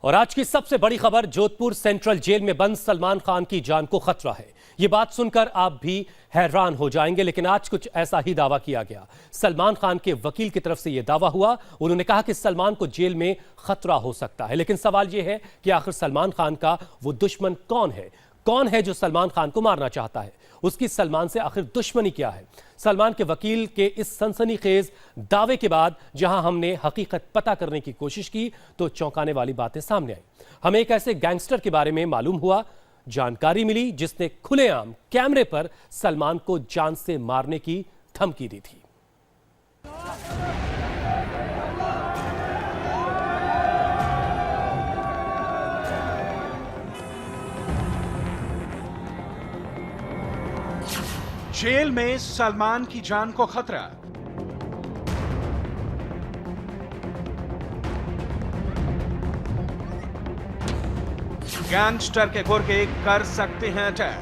और आज की सबसे बड़ी खबर, जोधपुर सेंट्रल जेल में बंद सलमान खान की जान को खतरा है। ये बात सुनकर आप भी हैरान हो जाएंगे, लेकिन आज कुछ ऐसा ही दावा किया गया। सलमान खान के वकील की तरफ से यह दावा हुआ। उन्होंने कहा कि सलमान को जेल में खतरा हो सकता है, लेकिन सवाल यह है कि आखिर सलमान खान का वो दुश्मन कौन है? कौन है जो सलमान खान को मारना चाहता है? उसकी सलमान से आखिर दुश्मनी क्या है? सलमान के वकील के इस सनसनीखेज दावे के बाद जहां हमने हकीकत पता करने की कोशिश की तो चौंकाने वाली बातें सामने आई। हमें एक ऐसे गैंगस्टर के बारे में मालूम हुआ, जानकारी मिली जिसने खुलेआम कैमरे पर सलमान को जान से मारने की धमकी दी थी। जेल में सलमान की जान को खतरा। गैंगस्टर के गुर्गे कर सकते हैं अटैक।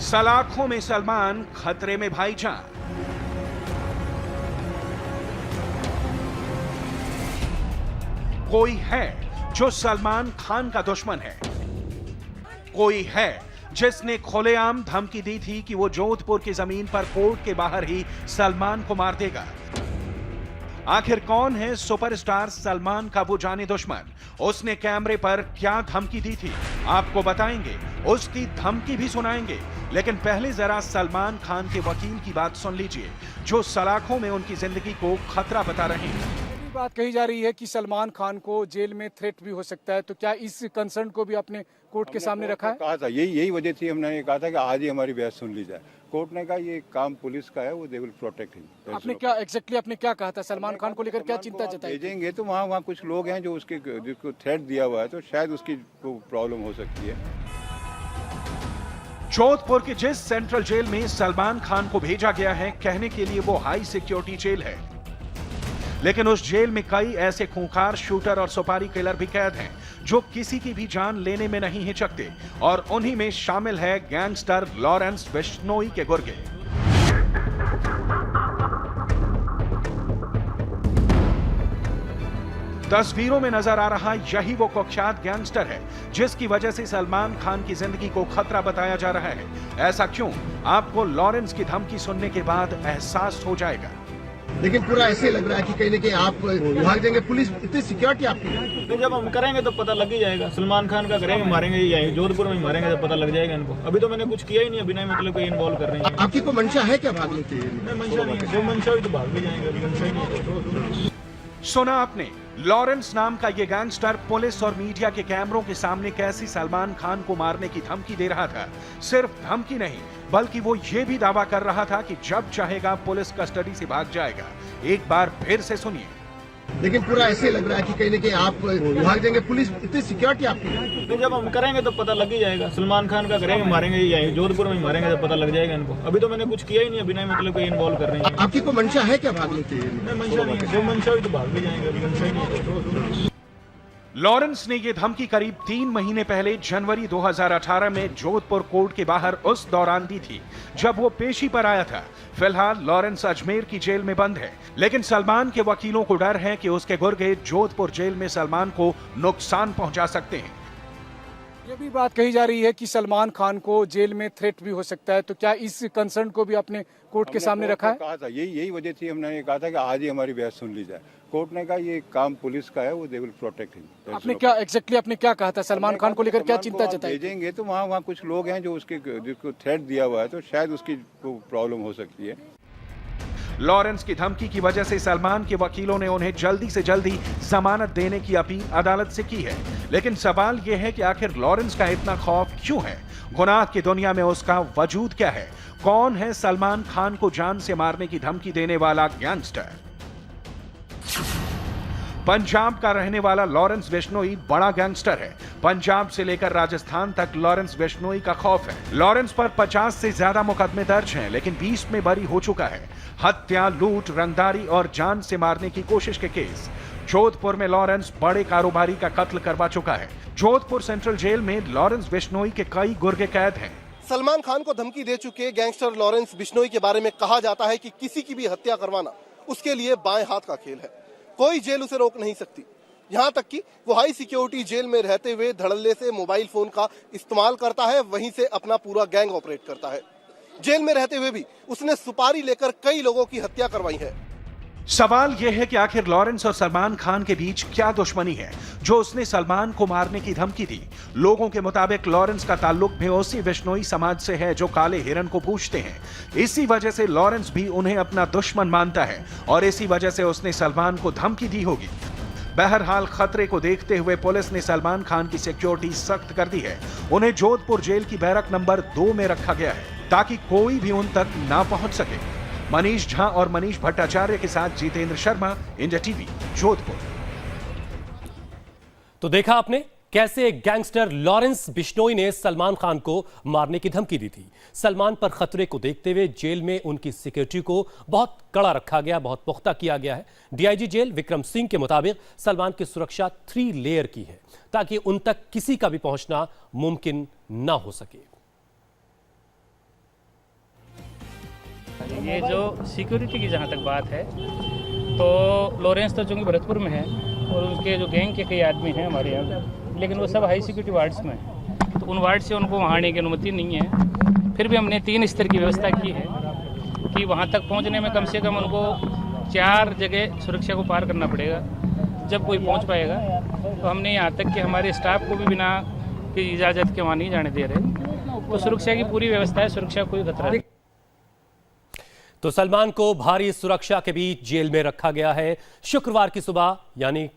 सलाखों में सलमान, खतरे में भाईजान। कोई है जो सलमान खान का दुश्मन है। कोई है जिसने खुलेआम धमकी दी थी कि वो जोधपुर की जमीन पर कोर्ट के बाहर ही सलमान को मार देगा। आखिर कौन है सुपरस्टार सलमान का वो जाने दुश्मन? उसने कैमरे पर क्या धमकी दी थी, आपको बताएंगे, उसकी धमकी भी सुनाएंगे। लेकिन पहले जरा सलमान खान के वकील की बात सुन लीजिए, जो सलाखों में उनकी जिंदगी को खतरा बता रहे हैं। बात कही जा रही है कि सलमान खान को जेल में थ्रेट भी हो सकता है, तो क्या इस कंसर्न को भी आपने कोर्ट के सामने रखा है? कहा था, यही वजह थी, हमने कहा था कि आज ही हमारी बहस सुन ली जाए। कोर्ट ने कहा ये काम पुलिस का है, वो दे विल प्रोटेक्ट हिम। आपने क्या एग्जैक्टली आपने क्या कहा था? सलमान खान को लेकर क्या चिंता जताई? भेजेंगे तो वहाँ कुछ लोग हैं जो उसके जिसको थ्रेट दिया हुआ है, तो शायद उसकी प्रॉब्लम हो सकती है। जोधपुर के जिस सेंट्रल जेल में सलमान खान को भेजा गया है, कहने के लिए वो हाई सिक्योरिटी जेल है, लेकिन उस जेल में कई ऐसे खूंखार शूटर और सुपारी किलर भी कैद हैं जो किसी की भी जान लेने में नहीं हिचकते, और उन्हीं में शामिल है गैंगस्टर लॉरेंस बिश्नोई के गुर्गे। तस्वीरों में नजर आ रहा यही वो कुख्यात गैंगस्टर है जिसकी वजह से सलमान खान की जिंदगी को खतरा बताया जा रहा है। ऐसा क्यों? आपको लॉरेंस की धमकी सुनने के बाद एहसास हो जाएगा। लेकिन पूरा ऐसे लग रहा है कि कहीं ना कहीं आप भाग जाएंगे। पुलिस इतनी सिक्योरिटी आपकी, तो जब हम करेंगे तो पता लग ही जाएगा। सलमान खान का करेंगे, मारेंगे, यही जोधपुर में मारेंगे तो पता लग जाएगा इनको। अभी तो मैंने कुछ किया ही नहीं, अभी नहीं, मतलब कोई इन्वॉल्व कर रहे हैं। आपकी कोई मंशा है क्या भागने की? मंशा नहीं है, जो मंशा हुई तो भाग भी जाएंगे, अभी मंशा ही नहीं है। सुना आपने, लॉरेंस नाम का ये गैंगस्टर पुलिस और मीडिया के कैमरों के सामने कैसी सलमान खान को मारने की धमकी दे रहा था। सिर्फ धमकी नहीं, बल्कि वो ये भी दावा कर रहा था कि जब चाहेगा पुलिस कस्टडी से भाग जाएगा। एक बार फिर से सुनिए। लेकिन पूरा ऐसे लग रहा है कि कहीं ना कहीं आप भाग जाएंगे। पुलिस इतनी सिक्योरिटी आपकी, तो जब हम करेंगे तो पता लग ही जाएगा। सलमान खान का करेंगे, मारेंगे, यही जोधपुर में मारेंगे तो पता लग जाएगा इनको। अभी तो मैंने कुछ किया ही नहीं, अभी नहीं, मतलब कोई इन्वॉल्व कर रहे हैं। आपकी कोई मंशा है क्या भागने की? मंशा नहीं है, जो मंशा हुई तो भाग भी जाएंगे, अभी मंशा ही नहीं है। लॉरेंस ने यह धमकी करीब 3 महीने पहले जनवरी 2018 में जोधपुर कोर्ट के बाहर उस दौरान दी थी जब वो पेशी पर आया था। फिलहाल लॉरेंस अजमेर की जेल में बंद है, लेकिन सलमान के वकीलों को डर है कि उसके गुर्गे जोधपुर जेल में सलमान को नुकसान पहुंचा सकते हैं। ये भी बात कही जा रही है कि सलमान खान को जेल में थ्रेट भी हो सकता है, तो क्या इस कंसर्न को भी आपने कोर्ट के सामने रखा है? कहा था, यही वजह थी, हमने कहा था कि आज ही हमारी बहस सुन ली जाए। कोर्ट ने कहा ये काम पुलिस का है, वो दे विल प्रोटेक्ट हिम। आपने क्या एग्जैक्टली आपने क्या कहा था? सलमान खान को लेकर क्या चिंता जताई? भेजेंगे तो वहाँ कुछ लोग हैं जो उसके जिसको थ्रेट दिया हुआ है, तो शायद उसकी प्रॉब्लम हो सकती है। लॉरेंस की धमकी की वजह से सलमान के वकीलों ने उन्हें जल्दी से जल्दी जमानत देने की अपील अदालत से की है, लेकिन सवाल यह है कि आखिर लॉरेंस का इतना खौफ क्यों है? गुनाह की दुनिया में उसका वजूद क्या है? कौन है सलमान खान को जान से मारने की धमकी देने वाला गैंगस्टर? पंजाब का रहने वाला लॉरेंस बिश्नोई बड़ा गैंगस्टर है। पंजाब से लेकर राजस्थान तक लॉरेंस बिश्नोई का खौफ है। लॉरेंस पर 50 से ज्यादा मुकदमे दर्ज हैं, लेकिन 20 में बरी हो चुका है। हत्या, लूट, रंगदारी और जान से मारने की कोशिश के केस। जोधपुर में लॉरेंस बड़े कारोबारी का कत्ल करवा चुका है। जोधपुर सेंट्रल जेल में लॉरेंस बिश्नोई के कई गुर्गे कैद हैं। सलमान खान को धमकी दे चुके गैंगस्टर लॉरेंस बिश्नोई के बारे में कहा जाता है कि किसी की भी हत्या करवाना उसके लिए बाएं हाथ का खेल है। कोई जेल उसे रोक नहीं सकती। यहाँ तक कि वो हाई सिक्योरिटी जेल में रहते हुए धड़ल्ले से मोबाइल फोन का इस्तेमाल करता है, वहीं से अपना पूरा गैंग ऑपरेट करता है। जेल में रहते हुए भी उसने सुपारी लेकर कई लोगों की हत्या करवाई है। सवाल यह है कि आखिर लॉरेंस और सलमान खान के बीच क्या दुश्मनी है जो उसने सलमान को मारने की धमकी दी। लोगों के मुताबिक लॉरेंस का ताल्लुक भी उसी बिश्नोई समाज से है जो काले हिरन को पूजते हैं। इसी वजह से लॉरेंस भी उन्हें अपना दुश्मन मानता है और इसी वजह से उसने सलमान को धमकी दी होगी। बहरहाल खतरे को देखते हुए पुलिस ने सलमान खान की सिक्योरिटी सख्त कर दी है। उन्हें जोधपुर जेल की बैरक नंबर 2 में रखा गया है ताकि कोई भी उन तक ना पहुंच सके। मनीष झा और मनीष भट्टाचार्य के साथ जितेंद्र शर्मा, इंडिया टीवी, जोधपुर। तो देखा आपने कैसे गैंगस्टर लॉरेंस बिश्नोई ने सलमान खान को मारने की धमकी दी थी। सलमान पर खतरे को देखते हुए जेल में उनकी सिक्योरिटी को बहुत कड़ा रखा गया, बहुत पुख्ता किया गया है। डीआईजी जेल विक्रम सिंह के मुताबिक सलमान की सुरक्षा 3 लेयर की है ताकि उन तक किसी का भी पहुंचना मुमकिन ना हो सके। ये जो सिक्योरिटी की जहाँ तक बात है तो लॉरेंस तो चूँकि भरतपुर में है और उनके जो गैंग के कई आदमी हैं हमारे यहाँ, लेकिन वो सब हाई सिक्योरिटी वार्ड्स में हैं, तो उन वार्ड से उनको वहाँ आने की अनुमति नहीं है। फिर भी हमने 3 स्तर की व्यवस्था की है कि वहाँ तक पहुँचने में कम से कम उनको 4 जगह सुरक्षा को पार करना पड़ेगा जब कोई पहुँच पाएगा। तो हमने यहाँ तक कि हमारे स्टाफ को भी बिना की इजाज़त के वहाँ नहीं जाने दे रहे। तो सुरक्षा की पूरी व्यवस्था है, सुरक्षा कोई खतरा नहीं। तो सलमान को भारी सुरक्षा के बीच जेल में रखा गया है। शुक्रवार की सुबह यानी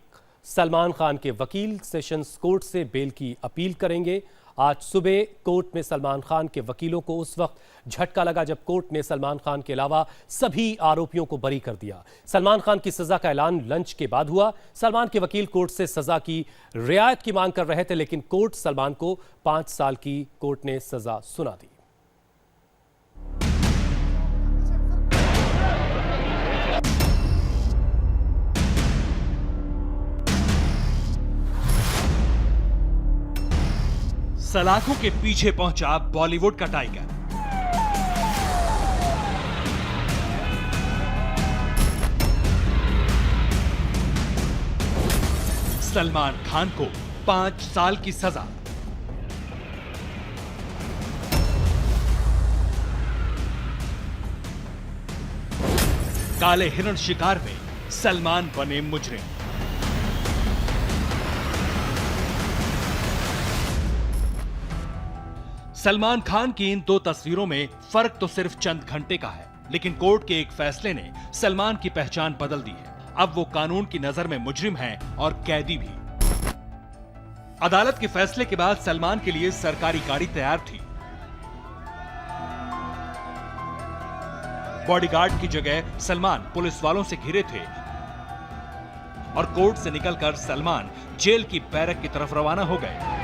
सलमान खान के वकील सेशंस कोर्ट से बेल की अपील करेंगे। आज सुबह कोर्ट में सलमान खान के वकीलों को उस वक्त झटका लगा जब कोर्ट ने सलमान खान के अलावा सभी आरोपियों को बरी कर दिया। सलमान खान की सजा का ऐलान लंच के बाद हुआ। सलमान के वकील कोर्ट से सजा की रियायत की मांग कर रहे थे, लेकिन कोर्ट सलमान को 5 साल की कोर्ट ने सजा सुना दी। सलाखों के पीछे पहुंचा बॉलीवुड का टाइगर। सलमान खान को 5 साल की सजा। काले हिरण शिकार में सलमान बने मुजरिम। सलमान खान की इन 2 तस्वीरों में फर्क तो सिर्फ चंद घंटे का है, लेकिन कोर्ट के एक फैसले ने सलमान की पहचान बदल दी है। अब वो कानून की नजर में मुजरिम हैं और कैदी भी। अदालत के फैसले के बाद सलमान के लिए सरकारी गाड़ी तैयार थी। बॉडीगार्ड की जगह सलमान पुलिस वालों से घिरे थे और कोर्ट से निकलकर सलमान जेल की बैरक की तरफ रवाना हो गए।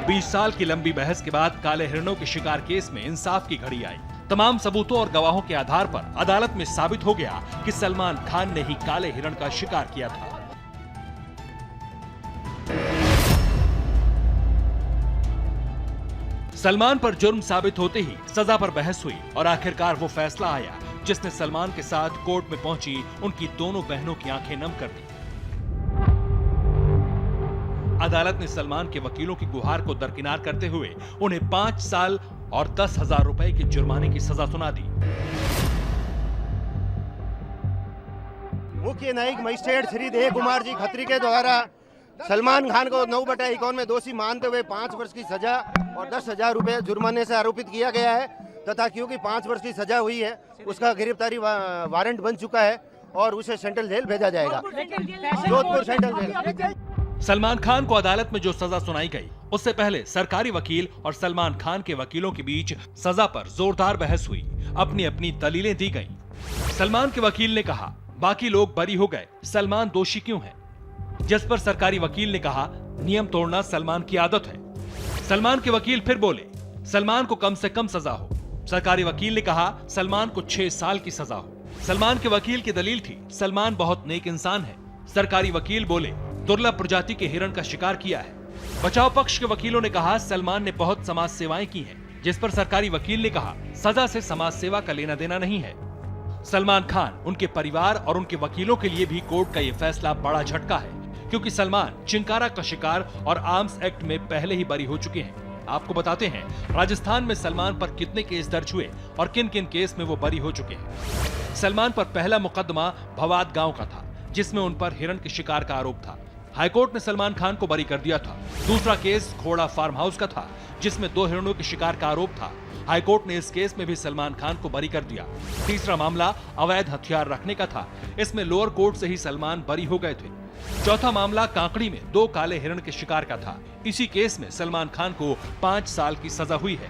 20 साल की लंबी बहस के बाद काले हिरणों के शिकार केस में इंसाफ की घड़ी आई। तमाम सबूतों और गवाहों के आधार पर अदालत में साबित हो गया कि सलमान खान ने ही काले हिरण का शिकार किया था। सलमान पर जुर्म साबित होते ही सजा पर बहस हुई और आखिरकार वो फैसला आया जिसने सलमान के साथ कोर्ट में पहुंची उनकी दोनों बहनों की आंखें नम कर दी। अदालत ने सलमान के वकीलों की गुहार को दरकिनार करते हुए उन्हें 5 साल और 10,000 रुपए के जुर्माने की सजा सुना दी। मुख्य न्यायिक मजिस्ट्रेट श्री देव कुमार जी खत्री के द्वारा सलमान खान को 9/51 में दोषी मानते हुए 5 वर्ष की सजा और 10,000 रुपए जुर्माने से आरोपित किया गया है तथा क्योंकि 5 वर्ष की सजा हुई है उसका गिरफ्तारी वारंट बन चुका है और उसे सेंट्रल जेल भेजा जाएगा, जोधपुर सेंट्रल जेल। सलमान खान को अदालत में जो सजा सुनाई गई उससे पहले सरकारी वकील और सलमान खान के वकीलों के बीच सजा पर जोरदार बहस हुई। अपनी अपनी दलीलें दी गईं। सलमान के वकील ने कहा बाकी लोग बरी हो गए, सलमान दोषी क्यों है? जिस पर सरकारी वकील ने कहा नियम तोड़ना सलमान की आदत है। सलमान के वकील फिर बोले सलमान को कम से कम सजा हो। सरकारी वकील ने कहा सलमान को 6 साल की सजा हो। सलमान के वकील की दलील थी सलमान बहुत नेक इंसान है। सरकारी वकील बोले दुर्लभ प्रजाति के हिरण का शिकार किया है। बचाव पक्ष के वकीलों ने कहा सलमान ने बहुत समाज सेवाएं की हैं, जिस पर सरकारी वकील ने कहा सजा से समाज सेवा का लेना देना नहीं है। सलमान खान, उनके परिवार और उनके वकीलों के लिए भी कोर्ट का ये फैसला बड़ा झटका है, क्योंकि सलमान चिंकारा का शिकार और आर्म्स एक्ट में पहले ही बरी हो चुके हैं। आपको बताते हैं राजस्थान में सलमान पर कितने केस दर्ज हुए और किन किन केस में वो बरी हो चुके हैं। सलमान पर पहला मुकदमा भवाद गांव का था, जिसमें उन पर हिरण के शिकार का आरोप था। हाईकोर्ट ने सलमान खान को बरी कर दिया था। दूसरा केस खोड़ा फार्म हाउस का था, जिसमें 2 हिरणों के शिकार का आरोप था। हाईकोर्ट ने इस केस में भी सलमान खान को बरी कर दिया। तीसरा मामला अवैध हथियार रखने का था, इसमें लोअर कोर्ट से ही सलमान बरी हो गए थे। चौथा मामला कांकड़ी में 2 काले हिरण के शिकार का था। इसी केस में सलमान खान को 5 साल की सजा हुई है।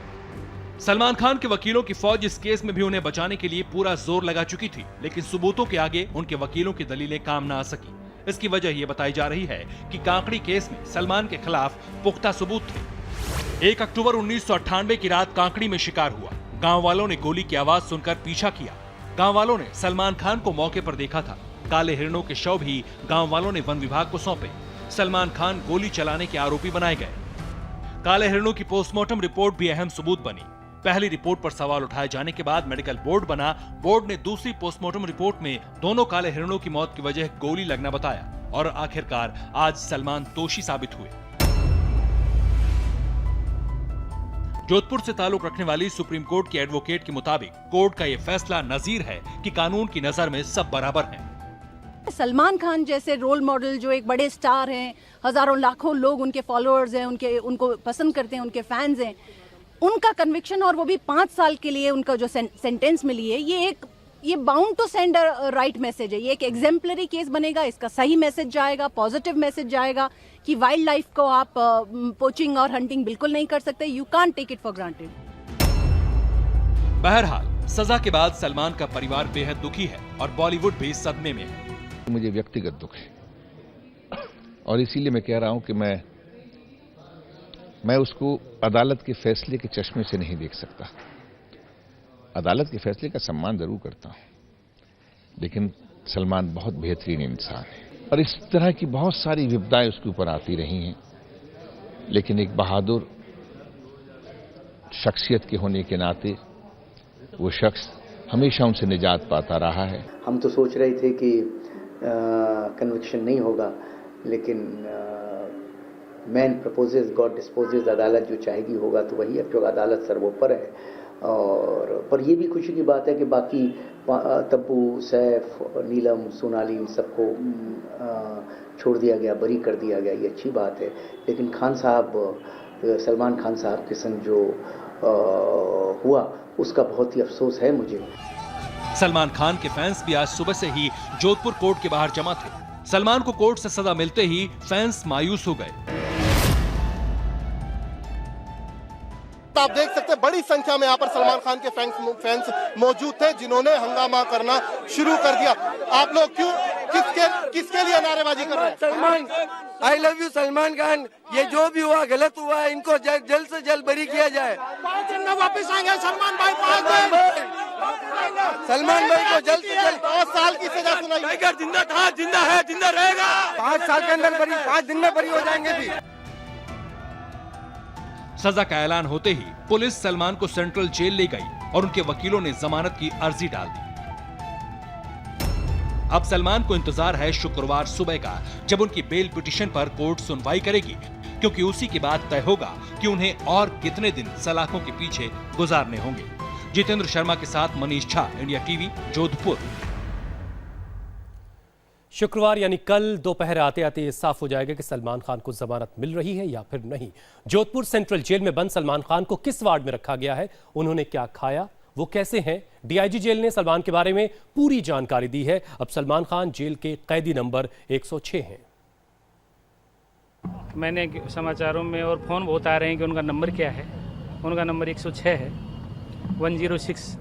सलमान खान के वकीलों की फौज इस केस में भी उन्हें बचाने के लिए पूरा जोर लगा चुकी थी, लेकिन सबूतों के आगे उनके वकीलों की दलीलें काम न आ सकी। इसकी वजह यह बताई जा रही है कि कांकड़ी केस में सलमान के खिलाफ पुख्ता सबूत थे। 1 अक्टूबर 1998 की रात कांकड़ी में शिकार हुआ। गांव वालों ने गोली की आवाज सुनकर पीछा किया। गांव वालों ने सलमान खान को मौके पर देखा था। काले हिरणों के शव भी गांव वालों ने वन विभाग को सौंपे। सलमान खान गोली चलाने के आरोपी बनाए गए। काले हिरणों की पोस्टमार्टम रिपोर्ट भी अहम सबूत बनी। पहली रिपोर्ट पर सवाल उठाए जाने के बाद मेडिकल बोर्ड बना। बोर्ड ने दूसरी पोस्टमार्टम रिपोर्ट में दोनों काले हिरणों की मौत की वजह गोली लगना बताया और आखिरकार आज सलमान दोषी साबित हुए। जोधपुर से ताल्लुक रखने वाली सुप्रीम कोर्ट के एडवोकेट के मुताबिक कोर्ट का यह फैसला नजीर है कि कानून की नजर में सब बराबर हैं। सलमान खान जैसे रोल मॉडल जो एक बड़े स्टार हैं, हजारों लाखों लोग उनके फॉलोअर्स हैं, उनको पसंद करते हैं, उनके फैंस हैं, उनका कन्विक्शन और वो भी 5 साल के लिए उनका जो सेंटेंस मिली है, ये bound to send a right message है। ये एक एग्जेम्पलरी केस बनेगा। इसका सही मैसेज जाएगा, पॉजिटिव मैसेज जाएगा कि वाइल्ड लाइफ को आप पोचिंग और हंटिंग बिल्कुल नहीं कर सकते। You can't take it for granted. बहरहाल सजा के बाद सलमान का परिवार बेहद दुखी है और बॉलीवुड भी सदमे में है। मुझे व्यक्तिगत दुख है और इसीलिए मैं कह रहा हूं कि मैं उसको अदालत के फैसले के चश्मे से नहीं देख सकता। अदालत के फैसले का सम्मान जरूर करता हूं, लेकिन सलमान बहुत बेहतरीन इंसान है और इस तरह की बहुत सारी विपदाएं उसके ऊपर आती रही हैं, लेकिन एक बहादुर शख्सियत के होने के नाते वो शख्स हमेशा उनसे निजात पाता रहा है। हम तो सोच रहे थे कि कन्विक्शन नहीं होगा, लेकिन मैन प्रपोजेस गॉड डिस्पोजेस, अदालत जो चाहेगी होगा तो वही। अब जो अदालत सर्वोपर है, और पर ये भी खुशी की बात है कि बाकी तब्बू, सैफ, नीलम, सोनाली, इन सबको छोड़ दिया गया, बरी कर दिया गया। ये अच्छी बात है, लेकिन खान साहब, सलमान खान साहब के संग जो हुआ उसका बहुत ही अफसोस है मुझे। सलमान खान के फैंस भी आज सुबह से ही जोधपुर कोर्ट के बाहर जमा थे। सलमान को कोर्ट से सजा मिलते ही फैंस मायूस हो गए। आप देख सकते हैं बड़ी संख्या में यहाँ पर सलमान खान के फैंस मौजूद थे, जिन्होंने हंगामा करना शुरू कर दिया। आप लोग किसके लिए नारेबाजी कर रहे हैं? Salman, I love you Salman Khan. ये जो भी हुआ गलत हुआ है, इनको जल्द से जल्द बरी किया जाए। 5 दिन में वापस आएंगे सलमान भाई। 5 दिन सलमान भाई को जल्द से जल्द 5 साल की सजा सुनाई। टाइगर जिंदा था, जिंदा है, जिंदा रहेगा। 5 साल के अंदर बरी, 5 दिन में बरी हो जाएंगे भी। सजा का ऐलान होते ही पुलिस सलमान को सेंट्रल जेल ले गई और उनके वकीलों ने जमानत की अर्जी डाल दी। अब सलमान को इंतजार है शुक्रवार सुबह का, जब उनकी बेल पिटीशन पर कोर्ट सुनवाई करेगी, क्योंकि उसी के बाद तय होगा कि उन्हें और कितने दिन सलाखों के पीछे गुजारने होंगे। जितेंद्र शर्मा के साथ मनीष झा, इंडिया टीवी, जोधपुर। शुक्रवार यानी कल दोपहर आते आते ये साफ हो जाएगा कि सलमान खान को जमानत मिल रही है या फिर नहीं। जोधपुर सेंट्रल जेल में बंद सलमान खान को किस वार्ड में रखा गया है, उन्होंने क्या खाया, वो कैसे हैं, डीआईजी जेल ने सलमान के बारे में पूरी जानकारी दी है। अब सलमान खान जेल के कैदी नंबर 106 हैं। मैंने समाचारों में और फोन बहुत आ रहे हैं कि उनका नंबर क्या है। उनका नंबर 106 है, 106।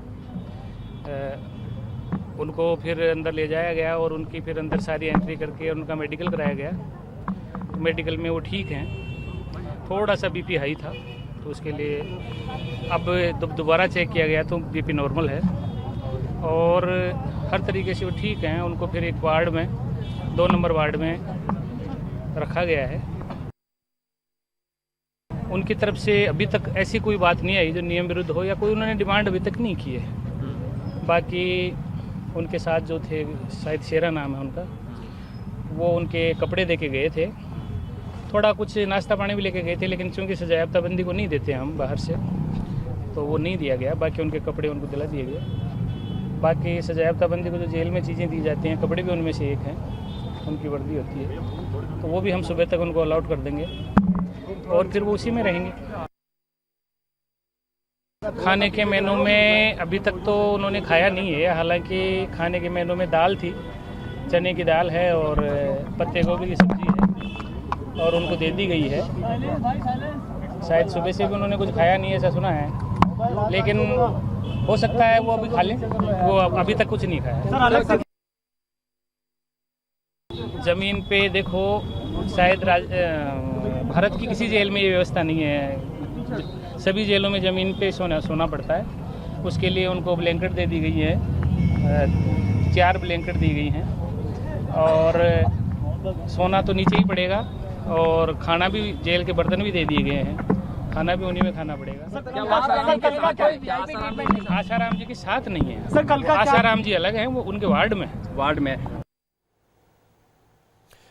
उनको फिर अंदर ले जाया गया और उनकी फिर अंदर सारी एंट्री करके उनका मेडिकल कराया गया। तो मेडिकल में वो ठीक हैं, थोड़ा सा बीपी हाई था, तो उसके लिए अब दोबारा चेक किया गया तो बीपी नॉर्मल है और हर तरीके से वो ठीक हैं। उनको फिर एक वार्ड में, 2 नंबर वार्ड में रखा गया है। उनकी तरफ से अभी तक ऐसी कोई बात नहीं आई जो नियम विरुद्ध हो, या कोई उन्होंने डिमांड अभी तक नहीं की है। बाकी उनके साथ जो थे, शायद शेरा नाम है उनका, वो उनके कपड़े दे के गए थे, थोड़ा कुछ नाश्ता पानी भी लेके गए थे, लेकिन चूंकि सजायाफ्ताबंदी को नहीं देते हम बाहर से, तो वो नहीं दिया गया। बाकी उनके कपड़े उनको दिला दिए गए। बाकी सजायाफ्ताबंदी को जो जेल में चीज़ें दी जाती हैं, कपड़े भी उनमें से एक हैं, उनकी वर्दी होती है, तो वो भी हम सुबह तक उनको अलाउट कर देंगे और फिर वो उसी में रहेंगे। खाने के मेनू में अभी तक तो उन्होंने खाया नहीं है, हालांकि खाने के मेनू में दाल थी, चने की दाल है और पत्ते गोभी की सब्ज़ी है और उनको दे दी गई है। शायद सुबह से भी उन्होंने कुछ खाया नहीं है, ऐसा सुना है, लेकिन हो सकता है वो अभी खा लें, वो अभी तक कुछ नहीं खाया। ज़मीन पे देखो, शायद भारत की किसी जेल में ये व्यवस्था नहीं है। सभी जेलों में ज़मीन पे सोना पड़ता है। उसके लिए उनको ब्लैंकेट दे दी गई है, 4 ब्लैंकेट दी गई हैं, और सोना तो नीचे ही पड़ेगा और खाना भी, जेल के बर्तन भी दे दिए गए हैं, खाना भी उन्हीं में खाना पड़ेगा। आशाराम जी के साथ नहीं है, आशाराम जी अलग हैं, वो उनके वार्ड में है।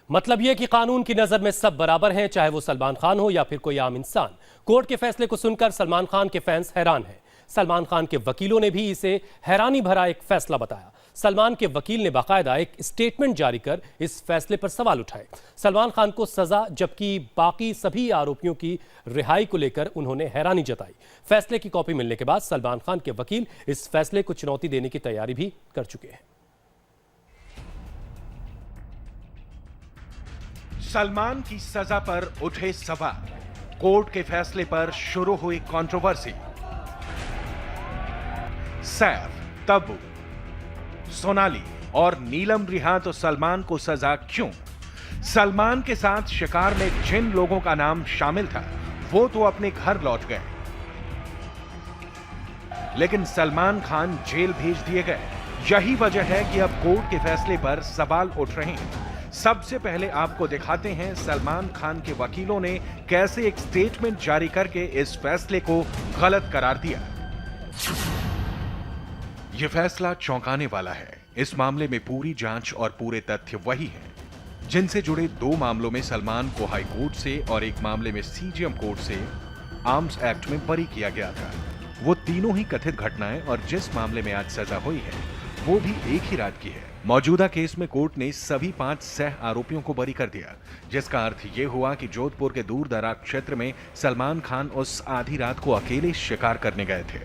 मतलब यह कि कानून की नजर में सब बराबर हैं, चाहे वो सलमान खान हो या फिर कोई आम इंसान। कोर्ट के फैसले को सुनकर सलमान खान के फैंस हैरान हैं। सलमान खान के वकीलों ने भी इसे हैरानी भरा एक फैसला बताया। सलमान के वकील ने बाकायदा एक स्टेटमेंट जारी कर इस फैसले पर सवाल उठाए। सलमान खान को सजा, जबकि बाकी सभी आरोपियों की रिहाई को लेकर उन्होंने हैरानी जताई। फैसले की कॉपी मिलने के बाद सलमान खान के वकील इस फैसले को चुनौती देने की तैयारी भी कर चुके हैं। सलमान की सजा पर उठे सवाल, कोर्ट के फैसले पर शुरू हुई कंट्रोवर्सी। सैफ, तब्बू, सोनाली और नीलम रिहा तो सलमान को सजा क्यों? सलमान के साथ शिकार में जिन लोगों का नाम शामिल था वो तो अपने घर लौट गए, लेकिन सलमान खान जेल भेज दिए गए। यही वजह है कि अब कोर्ट के फैसले पर सवाल उठ रहे हैं। सबसे पहले आपको दिखाते हैं सलमान खान के वकीलों ने कैसे एक स्टेटमेंट जारी करके इस फैसले को गलत करार दिया। यह फैसला चौंकाने वाला है। इस मामले में पूरी जांच और पूरे तथ्य वही हैं जिनसे जुड़े 2 मामलों में सलमान को हाई कोर्ट से और एक मामले में सीजेएम कोर्ट से आर्म्स एक्ट में बरी किया गया था। वो तीनों ही कथित घटनाएं और जिस मामले में आज सजा हुई है वो भी एक ही रात की है। मौजूदा केस में कोर्ट ने सभी 5 सह आरोपियों को बरी कर दिया, जिसका अर्थ ये हुआ कि जोधपुर के दूर दराज क्षेत्र में सलमान खान उस आधी रात को अकेले शिकार करने गए थे।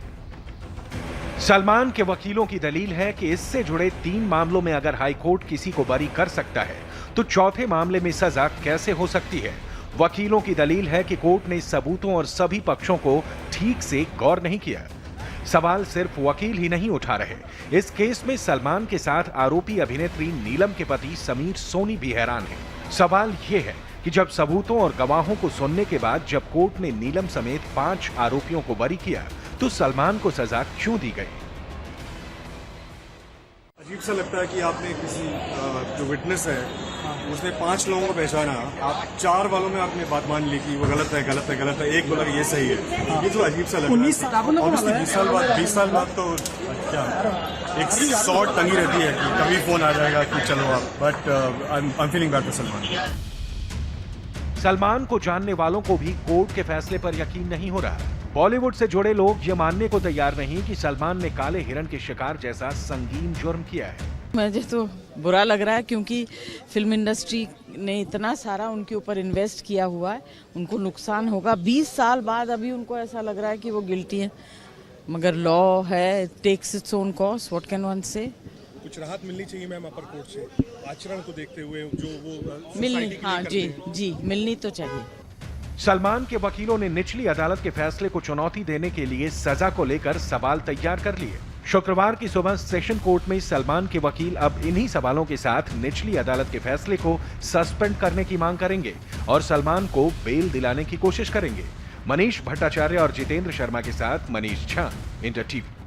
सलमान के वकीलों की दलील है कि इससे जुड़े 3 मामलों में अगर हाई कोर्ट किसी को बरी कर सकता है तो चौथे मामले में सजा कैसे हो सकती है। वकीलों की दलील है कि कोर्ट ने सबूतों और सभी पक्षों को ठीक से गौर नहीं किया। सवाल सिर्फ वकील ही नहीं उठा रहे, इस केस में सलमान के साथ आरोपी अभिनेत्री नीलम के पति समीर सोनी भी हैरान हैं। सवाल यह है कि जब सबूतों और गवाहों को सुनने के बाद जब कोर्ट ने नीलम समेत 5 आरोपियों को बरी किया तो सलमान को सजा क्यों दी गई? अजीब सा लगता है कि आपने किसी जो विटनेस है उसने 5 लोगों को पहचाना, आप 4 वालों में आपने बात मान ली कि वो गलत है गलत है गलत है, एक बोला कि ये सही है। ये तो अजीब सा लग रहा है। ऑब्वियसली 20 साल बाद तो क्या एक शॉर्ट तंगी रहती है कि कभी फोन आ जाएगा कि चलो आप, but I am feeling bad for Salman. Salman को जानने वालों को भी कोर्ट के फैसले पर यकीन नहीं हो रहा। बॉलीवुड से जुड़े लोग ये मानने को तैयार नहीं कि सलमान ने काले हिरण के शिकार जैसा संगीन जुर्म किया है। मुझे तो बुरा लग रहा है क्योंकि फिल्म इंडस्ट्री ने इतना सारा उनके ऊपर इन्वेस्ट किया हुआ है, उनको नुकसान होगा। 20 साल बाद अभी उनको ऐसा लग रहा है कि वो गिल्टी है, मगर लॉ है, takes its own course, what can one say. कुछ राहत मिलनी चाहिए मैम अपर कोर्ट से, आचरण को देखते हुए जो वो मिलनी, हाँ जी मिलनी तो चाहिए। सलमान के वकीलों ने निचली अदालत के फैसले को चुनौती देने के लिए सजा को लेकर सवाल तैयार कर लिए। शुक्रवार की सुबह सेशन कोर्ट में सलमान के वकील अब इन्हीं सवालों के साथ निचली अदालत के फैसले को सस्पेंड करने की मांग करेंगे और सलमान को बेल दिलाने की कोशिश करेंगे। मनीष भट्टाचार्य और जितेंद्र शर्मा के साथ मनीष झा, इंटर टीवी।